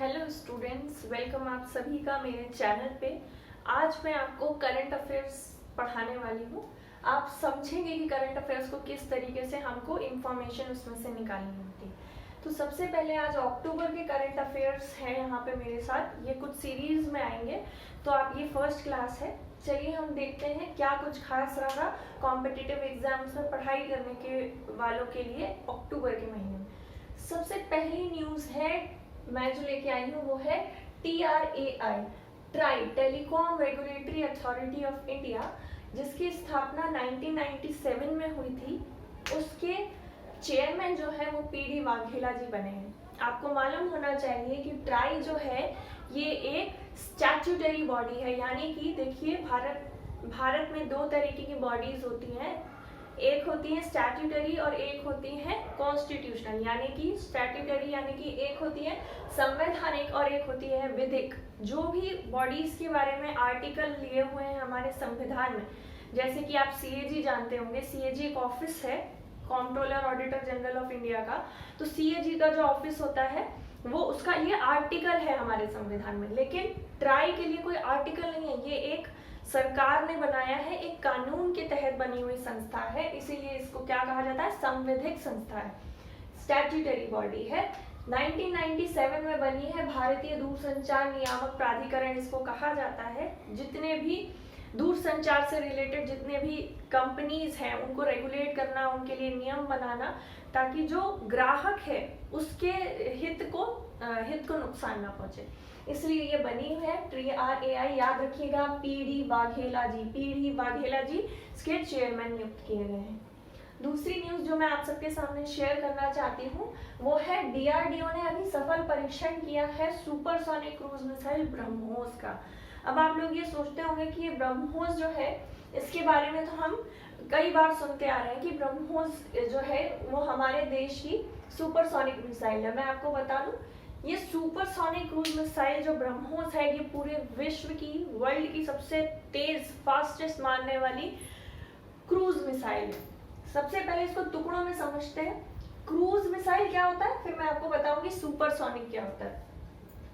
Hello students, welcome आप सभी का मेरे चैनल पे। आज मैं आपको करंट अफेयर्स पढ़ाने वाली हूँ। आप समझेंगे कि करंट अफेयर्स को किस तरीके से हमको इंफॉर्मेशन उसमें से निकालनी होती है। तो सबसे पहले आज अक्टूबर के करंट अफेयर्स हैं यहाँ पे मेरे साथ, ये कुछ सीरीज में आएंगे। तो आप ये फर्स्ट क्लास है, चलिए हम देखते हैं क्या कुछ खास रहा कॉम्पिटिटिव एग्जाम्स में पढ़ाई करने के वालों के लिए अक्टूबर के महीने में। सबसे पहली न्यूज़ है मैं जो लेके आई हूँ वो है TRAI, try telecom regulatory authority of India, जिसकी स्थापना 1997 में हुई थी। उसके चेयरमैन जो है वो PD वाघेला जी बने हैं। आपको मालूम होना चाहिए कि ट्राई जो है ये एक स्टैट्यूटरी बॉडी है, यानी कि देखिए भारत में दो तरीके की बॉडीज होती हैं, एक होती है स्टैट्यूटरी और एक होती है कॉन्स्टिट्यूशनल। यानी कि स्टैट्यूटरी यानी कि एक होती है संवैधानिक और एक होती है विधिक। जो भी बॉडीज के बारे में आर्टिकल लिए हुए हैं हमारे संविधान में, जैसे कि आप CAG जानते होंगे, CAG एक ऑफिस है, comptroller auditor general of India का। तो CAG का जो ऑफिस होता है वो उसका ये आर्टिकल है हमारे संविधान में, लेकिन ट्राई के लिए कोई आर्टिकल नहीं है। ये एक सरकार ने बनाया है, एक कानून के तहत बनी हुई संस्था है, इसीलिए इसको क्या कहा जाता है, संवैधिक संस्था है, स्टैट्यूटरी बॉडी है। 1997 में बनी है, भारतीय दूरसंचार नियामक प्राधिकरण इसको कहा जाता है। जितने भी दूरसंचार से रिलेटेड जितने भी कंपनीज हैं उनको रेगुलेट करना, उनके लिए नियम बनाना, ताकि जो ग्राहक है उसके हित को नुकसान ना पहुंचे, इसलिए ये बनी है TRAI। याद रखिएगा, PD वाघेला जी इसके चेयरमैन नियुक्त किए गए हैं। दूसरी न्यूज जो मैं आप सबके सामने शेयर करना चाहती हूँ वो है DRDO ने अभी सफल परीक्षण किया है सुपरसोनिक क्रूज मिसाइल ब्रह्मोस का। अब आप लोग ये सोचते होंगे कि ये ब्रह्मोस जो है, इसके बारे में तो हम कई बार सुनते आ रहे हैं कि ब्रह्मोस जो है वो हमारे देश की सुपरसोनिक मिसाइल है। मैं आपको बता दूं, ये सुपरसोनिक क्रूज मिसाइल जो ब्रह्मोस है ये पूरे विश्व की, वर्ल्ड की सबसे तेज फास्टेस्ट मारने वाली क्रूज मिसाइल है। सबसे पहले इसको टुकड़ों में समझते हैं। क्रूज मिसाइल क्या होता है, फिर मैं आपको बताऊंगी सुपरसोनिक क्या होता है।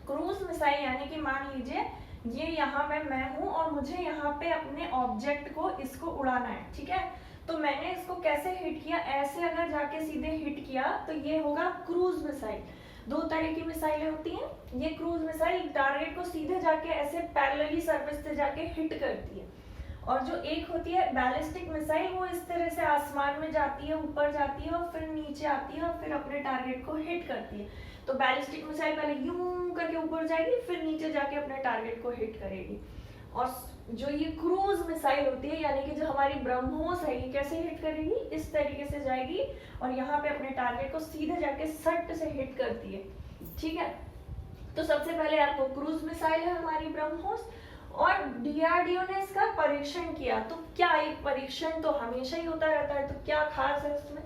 क्रूज मिसाइल यानी कि मान लीजिए ये यहाँ पे मैं हूँ और मुझे यहाँ पे अपने ऑब्जेक्ट को इसको उड़ाना है, ठीक है। तो मैंने इसको कैसे हिट किया, ऐसे अगर जाके सीधे हिट किया तो ये होगा क्रूज मिसाइल। दो तरह की मिसाइलें होती हैं। ये क्रूज मिसाइल टारगेट को सीधे जाके ऐसे पैरेलली सरफेस से जाके हिट करती है, और जो एक होती है बैलिस्टिक मिसाइल, वो इस तरह से आसमान में जाती है, ऊपर जाती है और फिर नीचे आती है और फिर अपने टारगेट को हिट करती है। तो बैलिस्टिक मिसाइल पहले यूं करके ऊपर जाएगी, फिर नीचे जाके अपने टारगेट को हिट करेगी। और जो ये क्रूज मिसाइल होती है, यानी कि जो हमारी ब्रह्मोस है, ये कैसे हिट करेगी, इस तरीके से जाएगी और यहाँ पे अपने टारगेट को सीधे जाके सट से हिट करती है, ठीक है। तो सबसे पहले आपको क्रूज मिसाइल है हमारी ब्रह्मोस, और DRDO ने इसका परीक्षण किया। तो क्या, एक परीक्षण तो हमेशा ही होता रहता है, तो क्या खास है उसमें।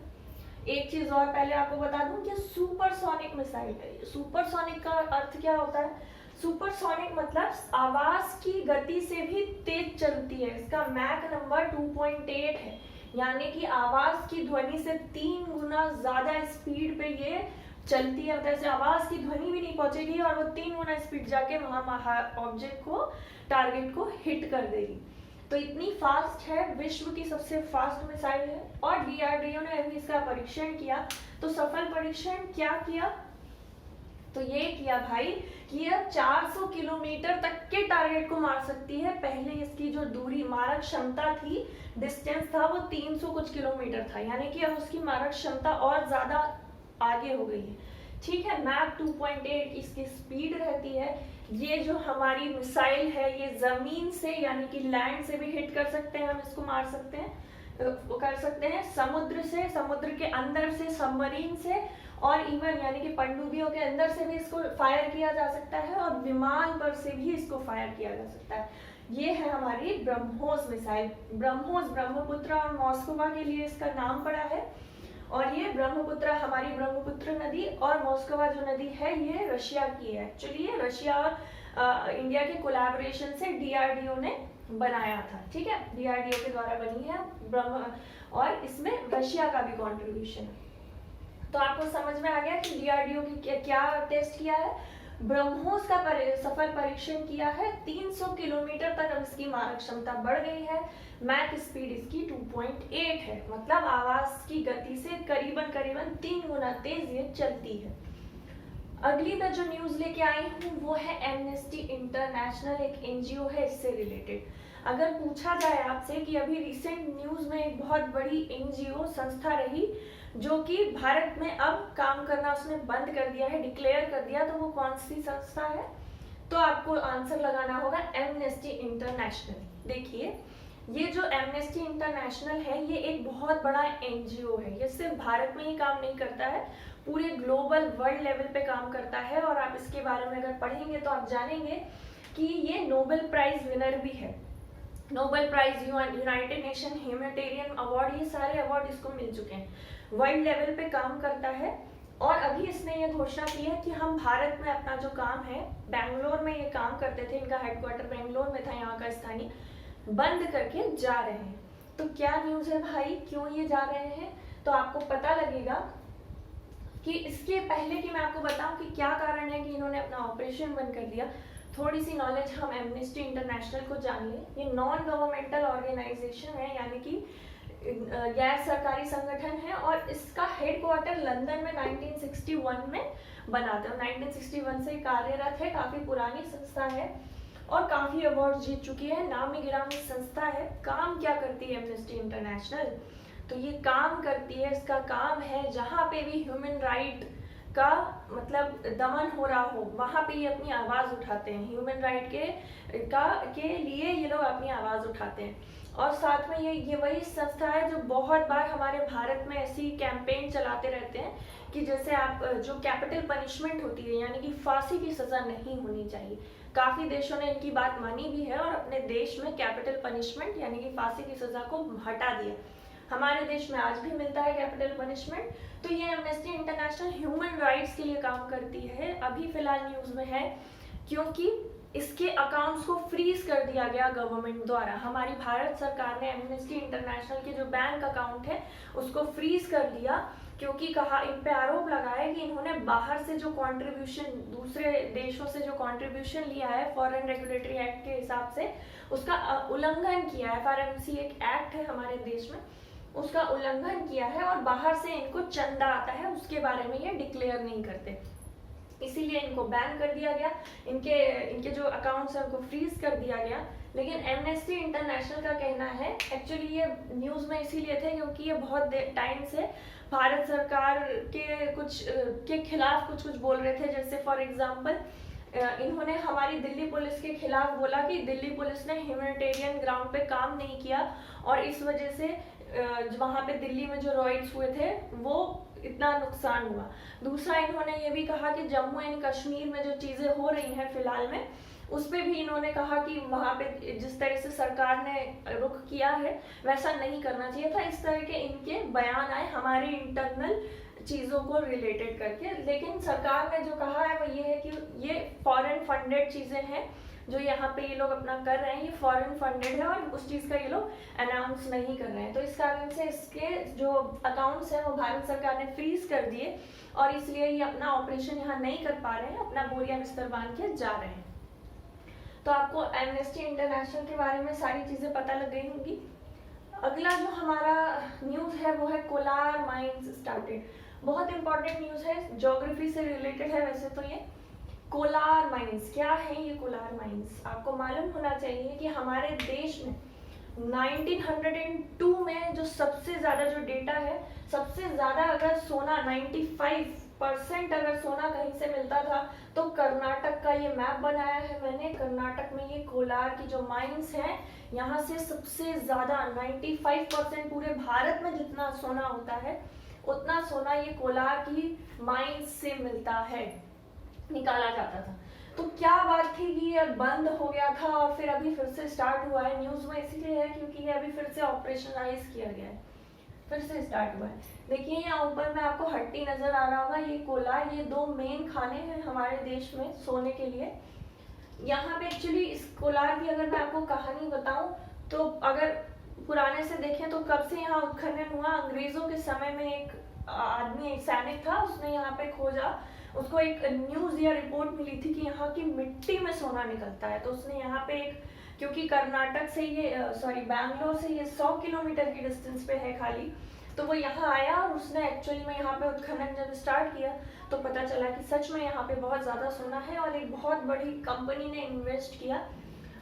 एक चीज और पहले आपको बता दूं कि सुपरसोनिक मिसाइल है। सुपरसोनिक का अर्थ क्या होता है, सुपरसोनिक मतलब आवाज की गति से भी तेज चलती है। इसका मैक नंबर 2.8 है, यानी कि आवाज की ध्वनि से 3 गुना ज्यादा स्पीड पे ये चलती है। मतलब आवाज की ध्वनि भी नहीं पहुंचेगी और वो 3 गुना स्पीड जाके वहां ऑब्जेक्ट को, टारगेट को हिट कर देगी। तो इतनी फास्ट है, विश्व की सबसे फास्ट मिसाइल है। और DRDO ने अभी इसका परीक्षण किया। तो सफल परीक्षण क्या किया, तो ये किया भाई कि यह 400 किलोमीटर तक के टारगेट को मार सकती है। पहले इसकी जो दूरी, मारक क्षमता थी, डिस्टेंस था, वो 300 कुछ किलोमीटर था, यानी कि अब उसकी मारक क्षमता और ज्यादा आगे हो गई है, ठीक है। मैक 2.8 इसकी स्पीड रहती है। ये जो हमारी मिसाइल है ये जमीन से यानी कि लैंड से भी हिट कर सकते हैं, हम इसको मार सकते हैं, कर सकते हैं समुद्र से, समुद्र के अंदर से, सबमरीन से, और इवन यानी कि पनडुब्बियों के अंदर से भी इसको फायर किया जा सकता है, और विमान पर से भी इसको फायर किया जा सकता है। ये है हमारी ब्रह्मोस मिसाइल। ब्रह्मोस ब्रह्मपुत्र और मॉस्कोवा के लिए इसका नाम पड़ा है। और ये ब्रह्मपुत्र, हमारी ब्रह्मपुत्र नदी और मॉस्कोवा जो नदी है ये रशिया की है। एक्चुअली ये रशिया और इंडिया के कोलैबोरेशन से DRDO ने बनाया था, ठीक है। DRDO के द्वारा बनी है और इसमें रशिया का भी कॉन्ट्रीब्यूशन है। तो आपको समझ में आ गया कि DRDO की क्या टेस्ट किया है, ब्रह्मोस का सफल परीक्षण किया है। 300 किलोमीटर तक अब इसकी मारक क्षमता बढ़ गई है। मैक स्पीड इसकी 2.8 है, मतलब आवाज की गति से करीबन 3 गुना तेज ये चलती है। अगली मैं जो न्यूज लेके आई हूँ वो है एमनेस्टी इंटरनेशनल, एक एनजीओ है, इससे रिलेटेड। अगर पूछा जाए आपसे कि अभी रिसेंट न्यूज में एक बहुत बड़ी एनजीओ संस्था रही जो कि भारत में अब काम करना उसने बंद कर दिया है, डिक्लेयर कर दिया, तो वो कौन सी संस्था है? तो आपको आंसर लगाना होगा एमनेस्टी इंटरनेशनल। देखिए, ये जो एमनेस्टी इंटरनेशनल है ये एक बहुत बड़ा एनजीओ है। ये सिर्फ भारत में ही काम नहीं करता है, पूरे ग्लोबल वर्ल्ड लेवल पे काम करता है। और आप इसके बारे में अगर पढ़ेंगे तो आप जानेंगे कि ये नोबेल प्राइज विनर भी है। Nobel prize, United Nation humanitarian award, ये सारे अवार्ड इसको मिल चुके हैं। वर्ल्ड लेवल पे काम करता है। और अभी इसने ये घोषणा की है कि हम भारत में अपना जो काम है, बेंगलोर में ये काम करते थे, इनका हेडक्वार्टर बेंगलोर में था, यहाँ का स्थानीय, बंद करके जा रहे हैं। तो क्या न्यूज है भाई, क्यों ये जा रहे हैं? तो आपको पता लगेगा कि इसके पहले कि मैं आपको बताऊं कि क्या कारण है कि इन्होंने अपना ऑपरेशन बंद कर दिया, थोड़ी सी नॉलेज हम एमनेस्टी इंटरनेशनल को जान लें। ये नॉन गवर्नमेंटल ऑर्गेनाइजेशन है, यानी कि गैर सरकारी संगठन है, और इसका हेडक्वार्टर लंदन में 1961 में बना था। 1961 से कार्यरत है, काफी पुरानी संस्था है और काफी अवार्ड जीत चुकी है, नामी गिरामी संस्था है। काम क्या करती है एमनेस्टी इंटरनेशनल? तो ये काम करती है, इसका काम है जहाँ पे भी ह्यूमन राइट का मतलब दमन हो रहा हो वहां पे ये अपनी आवाज उठाते हैं। ह्यूमन राइट के लिए ये लोग अपनी आवाज उठाते हैं। और साथ में ये वही संस्था है जो बहुत बार हमारे भारत में ऐसी कैंपेन चलाते रहते हैं कि जैसे आप जो कैपिटल पनिशमेंट होती है, यानी कि फांसी की सजा नहीं होनी चाहिए। काफी देशों ने इनकी बात मानी भी है और अपने देश में कैपिटल पनिशमेंट यानी कि फांसी की सजा को हटा दिया। हमारे देश में आज भी मिलता है कैपिटल पनिशमेंट। तो ये एमनेस्टी इंटरनेशनल ह्यूमन राइट्स के लिए काम करती है। अभी फिलहाल न्यूज में है क्योंकि इसके अकाउंट्स को फ्रीज कर दिया गया गवर्नमेंट द्वारा। हमारी भारत सरकार ने एमनेस्टी इंटरनेशनल के जो बैंक अकाउंट है उसको फ्रीज कर दिया, क्योंकि कहा, इन पे आरोप लगाया कि इन्होंने बाहर से जो कंट्रीब्यूशन, दूसरे देशों से जो कंट्रीब्यूशन लिया है फॉरेन रेगुलेटरी एक्ट के हिसाब से, उसका उल्लंघन किया है। एफआरएमसी एक एक्ट है हमारे देश में, उसका उल्लंघन किया है और बाहर से इनको चंदा आता है, उसके बारे में ये डिक्लेयर नहीं करते, इसीलिए इनको बैन कर दिया गया। इनके जो अकाउंट्स हैं उनको फ्रीज कर दिया गया। लेकिन एमनेस्टी इंटरनेशनल का कहना है, एक्चुअली ये न्यूज में इसीलिए थे क्योंकि ये बहुत टाइम से भारत सरकार के कुछ के खिलाफ कुछ बोल रहे थे। जैसे फॉर एग्जांपल इन्होंने हमारी दिल्ली पुलिस के खिलाफ बोला कि दिल्ली पुलिस ने ह्यूमैनिटेरियन ग्राउंड पे काम नहीं किया और इस वजह से वहां पे दिल्ली में जो रॉयट्स हुए थे वो इतना नुकसान हुआ। दूसरा, इन्होंने ये भी कहा कि जम्मू एंड कश्मीर में जो चीजें हो रही हैं फिलहाल में, उस पे भी इन्होंने कहा कि वहां पे जिस तरह से सरकार ने रुख किया है वैसा नहीं करना चाहिए था। इस तरह के इनके बयान आए हमारे इंटरनल चीजों को रिलेटेड करके। लेकिन सरकार ने जो कहा है वो ये है कि ये फॉरेन फंडेड चीजें हैं जो यहाँ पे ये लोग अपना कर रहे हैं, ये फॉरेन फंडेड है और उस चीज का ये लोग अनाउंस नहीं कर रहे हैं। तो इस कारण से इसके जो अकाउंट्स हैं वो भारत सरकार ने फ्रीज कर दिए और इसलिए ये अपना ऑपरेशन यहाँ नहीं कर पा रहे हैं, अपना बोरिया बिस्तर बांध के जा रहे हैं। तो आपको एमनेस्टी इंटरनेशनल के बारे में सारी चीजें पता लग गई होंगी। अगला जो हमारा न्यूज है वो है कोलार माइंस स्टार्टेड। बहुत इंपॉर्टेंट न्यूज है, ज्योग्राफी से रिलेटेड है वैसे तो ये। कोलार माइंस क्या है? ये कोलार माइंस आपको मालूम होना चाहिए कि हमारे देश में 1902 में जो सबसे ज्यादा जो डेटा है, सबसे ज्यादा अगर सोना 95% अगर सोना कहीं से मिलता था तो कर्नाटक का ये मैप बनाया है मैंने। कर्नाटक में ये कोलार की जो माइंस है, यहाँ से सबसे ज्यादा 95% पूरे भारत में जितना सोना होता है उतना सोना ये कोलार की माइंस से मिलता है, निकाला जाता था। तो क्या बात थी कि ये बंद हो गया था और फिर अभी फिर से स्टार्ट हुआ है। न्यूज में इसलिए है क्योंकि ये अभी फिर से ऑपरेशनलाइज किया गया है, फिर से स्टार्ट हुआ है। देखिए यहाँ ऊपर में आपको हट्टी नजर आ रहा होगा, ये कोलार, ये दो मेन खाने हैं हमारे देश में सोने के लिए। यहाँ पे एक्चुअली इस कोलार की अगर मैं आपको कहानी बताऊं तो अगर पुराने से देखें तो कब से यहाँ उत्खनन हुआ, अंग्रेजों के समय में एक आदमी, एक सैनिक था, उसने यहाँ पे खोजा उसको एक न्यूज़ या रिपोर्ट मिली थी कि यहाँ की मिट्टी में सोना निकलता है। तो उसने यहाँ पे एक, क्योंकि कर्नाटक से ये बैंगलोर से ये 100 किलोमीटर की डिस्टेंस पे है खाली, तो वो यहाँ आया और उसने एक्चुअली में यहाँ पे उत्खनन जब स्टार्ट किया तो पता चला कि सच में यहाँ पे बहुत ज़्यादा सोना है और एक बहुत बड़ी कंपनी ने इन्वेस्ट किया।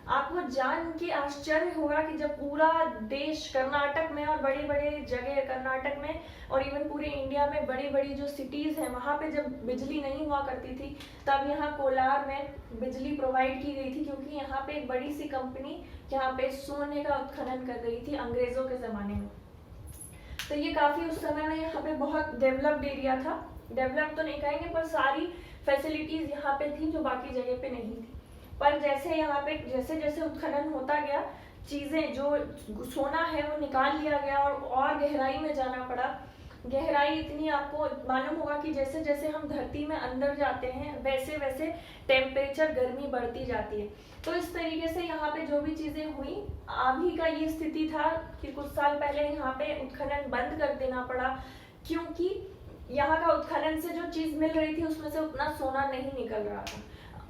आपको जान के आश्चर्य होगा कि जब पूरा देश कर्नाटक में और बड़ी बड़ी जगह कर्नाटक में और इवन पूरे इंडिया में बड़ी बड़ी जो सिटीज़ हैं वहाँ पे जब बिजली नहीं हुआ करती थी, तब यहाँ कोलार में बिजली प्रोवाइड की गई थी, क्योंकि यहाँ पे एक बड़ी सी कंपनी यहाँ पे सोने का उत्खनन कर रही थी अंग्रेज़ों के ज़माने में। तो ये काफ़ी उस समय में यहाँ पे बहुत डेवलप्ड एरिया था। डेवलप तो नहीं कहेंगे, पर सारी फैसिलिटीज़ यहाँ पे थी जो बाकी जगह पे नहीं थी। पर जैसे यहाँ पे जैसे जैसे उत्खनन होता गया, चीज़ें जो सोना है वो निकाल लिया गया और गहराई में जाना पड़ा। गहराई इतनी, आपको मालूम होगा कि जैसे जैसे हम धरती में अंदर जाते हैं वैसे वैसे टेम्परेचर, गर्मी बढ़ती जाती है। तो इस तरीके से यहाँ पे जो भी चीज़ें हुई, अभी का ये स्थिति था कि कुछ साल पहले यहाँ पे उत्खनन बंद कर देना पड़ा, क्योंकि यहाँ का उत्खनन से जो चीज़ मिल रही थी उसमें से उतना सोना नहीं निकल रहा था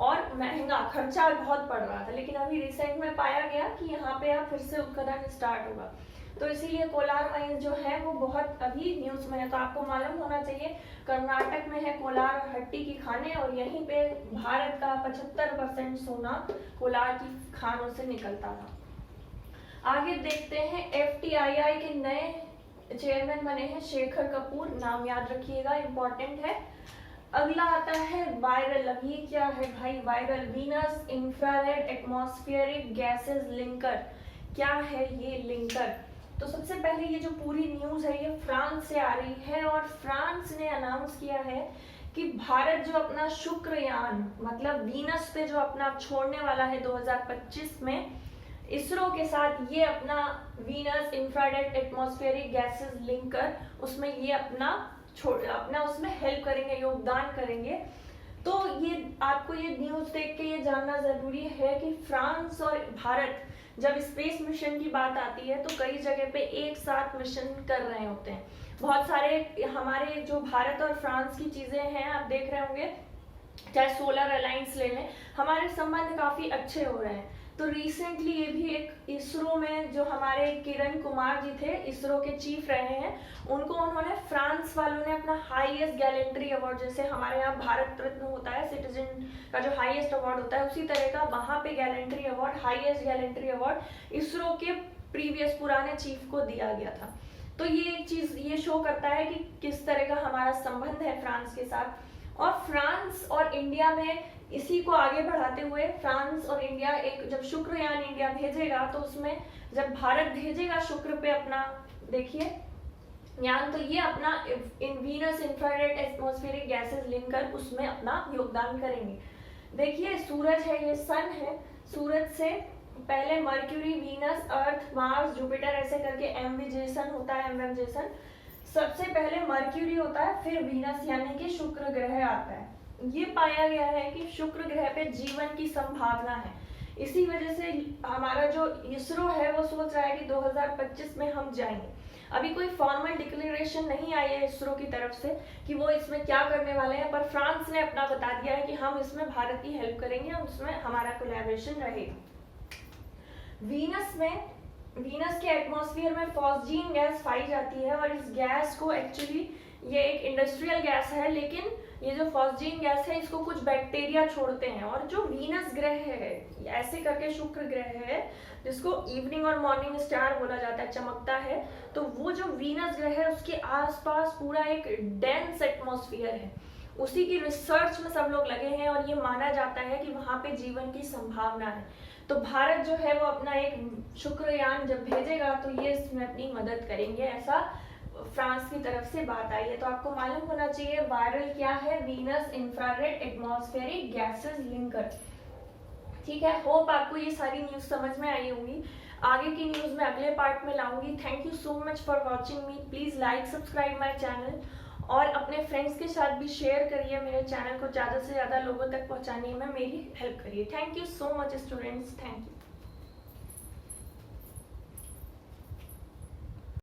और महंगा, खर्चा बहुत पड़ रहा था। लेकिन अभी रिसेंट में पाया गया कि यहाँ पे अब फिर से उत्खनन स्टार्ट होगा, तो इसीलिए कोलार माइंस जो है वो बहुत अभी न्यूज़ में है। तो आपको मालूम होना चाहिए कर्नाटक में है कोलार हट्टी की खानें, और यहीं पे भारत का 75% सोना कोलार की खानों से निकलता था। आगे देखते हैं, FTII के नए चेयरमैन बने हैं शेखर कपूर, नाम याद रखिएगा, इम्पोर्टेंट है। अगला आता है वायरल। अब ये क्या है भाई? Viral Venus infrared atmospheric gases linker. क्या है ये लिंकर? तो सबसे पहले ये जो पूरी न्यूज़ है ये फ्रांस से आ रही है, और फ्रांस ने अनाउंस किया है कि भारत जो अपना शुक्रयान, मतलब वीनस पे जो अपना अपछोड़ने वाला है 2025 में, इसरो के साथ ये अपना Venus infrared atmospheric gases linker, उसमें ये अपना उसमें हेल्प करेंगे, योगदान करेंगे। तो ये आपको ये न्यूज़ देख के ये जानना ज़रूरी है कि फ्रांस और भारत जब स्पेस मिशन की बात आती है तो कई जगह पे एक साथ मिशन कर रहे होते हैं। बहुत सारे हमारे जो भारत और फ्रांस की चीज़ें हैं, आप देख रहे होंगे, चाहे सोलर अलायंस ले लें, हमारे संबंध काफ़ी अच्छे हो रहे हैं। तो रिसेंटली ये भी एक इसरो में जो हमारे किरण कुमार जी थे, इसरो के चीफ रहे हैं, उन्होंने फ्रांस वालों ने अपना हाईएस्ट गैलेंट्री अवार्ड, जैसे हमारे यहाँ भारत रत्न होता है सिटीजन का जो हाईएस्ट अवार्ड होता है, उसी तरह का वहाँ पे gallantry award, highest gallantry award ISRO के प्रीवियस पुराने चीफ को दिया गया था। तो ये एक चीज़ ये शो करता है कि किस तरह का हमारा संबंध है फ्रांस के साथ। और फ्रांस और इंडिया में इसी को आगे बढ़ाते हुए फ्रांस और इंडिया एक, जब शुक्रयान इंडिया भेजेगा तो उसमें जब भारत भेजेगा शुक्र पे अपना, देखिए यान, तो ये अपना Venus infrared atmospheric gases linker उसमें अपना योगदान करेंगे। देखिए सूरज है, ये सन है, सूरज से पहले मर्क्यूरी, वीनस, अर्थ, मार्स, जुपिटर ऐसे करके एमविजेसन होता है, एमवेजेसन। सबसे पहले मर्क्यूरी होता है, फिर वीनस यानी कि शुक्र ग्रह आता है। ये पाया गया है कि शुक्र ग्रह पे जीवन की संभावना है। इसी वजह से हमारा जो इसरो है वो सोच रहा है कि 2025 में हम जाएंगे। अभी कोई फॉर्मल डिक्लेरेशन नहीं आई है इसरो की तरफ से कि वो इसमें क्या करने वाले हैं, पर फ्रांस ने अपना बता दिया है कि हम इसमें भारत की हेल्प करेंगे और उसमें हमारा कोलैबोरेशन रहेगा। वीनस के एटमॉस्फेयर में फॉस्जीन गैस पाई जाती है, और इस गैस को एक्चुअली ये एक इंडस्ट्रियल गैस है, लेकिन ये जो फॉस्जीन गैस है इसको कुछ बैक्टीरिया छोड़ते हैं। और जो वीनस ग्रह है, ऐसे करके शुक्र ग्रह है जिसको इवनिंग और मॉर्निंग स्टार बोला जाता है, चमकता है, तो वो जो वीनस ग्रह है उसके आसपास पूरा एक डेंस एटमॉस्फेयर है। उसी की रिसर्च में सब लोग लगे हैं और ये माना जाता है कि वहाँ पे जीवन की संभावना है। तो भारत जो है वो अपना एक शुक्रयान जब भेजेगा तो ये इसमें अपनी मदद करेंगे, ऐसा फ्रांस की तरफ से बात आई है। तो आपको मालूम होना चाहिए वायरल क्या है, Venus infrared atmospheric gases linker. ठीक है, होप आपको ये सारी न्यूज़ समझ में आई होंगी। आगे की न्यूज़ मैं अगले पार्ट में लाऊंगी। Thank you so much for watching me. Please like subscribe my channel और अपने फ्रेंड्स के साथ भी शेयर करिए। मेरे चैनल को ज़्यादा से ज़्यादा लोगों तक पहुँचाने में मेरी हेल्प करिए। Thank you so much students, thank you.